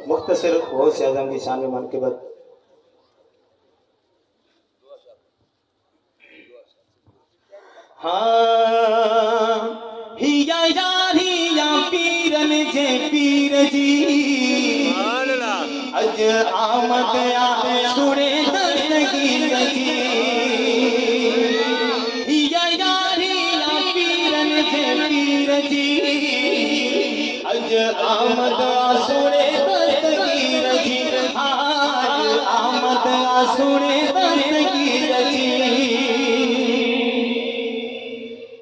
मुख्तसर गौस आजम की शान में मनक़िबत। हाँ हिया यार हिया पीरन जे पीर जी अज आमद आ सुने दस्तगीर जी। हिया यार हिया पीरन जे पीर जी अज आमद आ सुने दस्तगीर जी। आज आमद आ सुने दस्तगीर जी।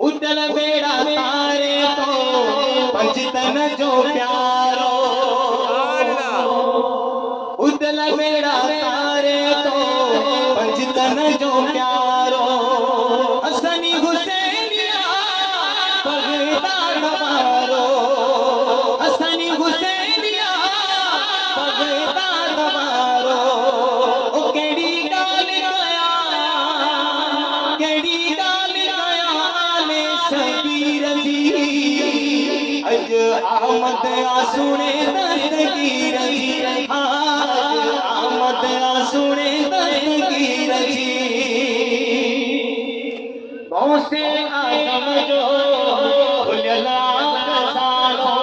उदल बेड़ा तारे तो पंचतन जो प्यारो उदल बेड़ा तारे तो पंचतन जो प्यारो हसनी हुसैनिया बगदाद वारो हसनी हुसैनिया बगदाद वारो ओ केड़ी गाल गया केड़ी गाल गया शबीर जी अज आमद आ सुने दस्तगीर जी। आज आमद आ सुने दस्तगीर जी। गौसे आज़म जो खुलला खजानो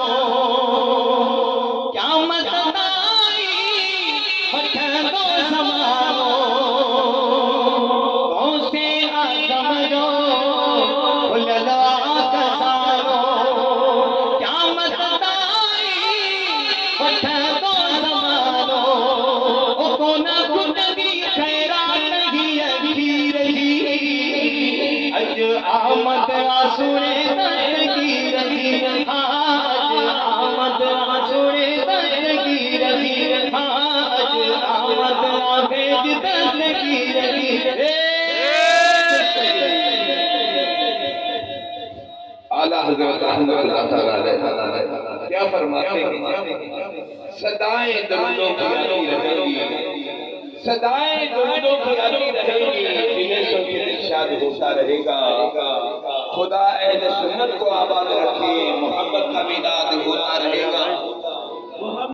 क़यामत ताई वठंदो ज़मानो। गौसे आज़म जो खुलला खजानो क़यामत ताई वठंदो ज़मानो। ओ कोना गुंडगी खैरात ही अखीर जी अज आमद आ सुने दस्तगीर जी। आज आमद आ सुने दस्तगीर जी। आज आमद आ भेज दस्तगीर जी। आला हज़रत क्या फरमाते हैं, सदाएं दरुदों की आती रहेंगी, सदाएं दरुदों की आती रहेंगी, जिन्हें सुन के इरशाद होता रहेगा। खुदा अहले सुन्नत को आबाद रखे, मोहब्बत का मिलाद होता रहेगा।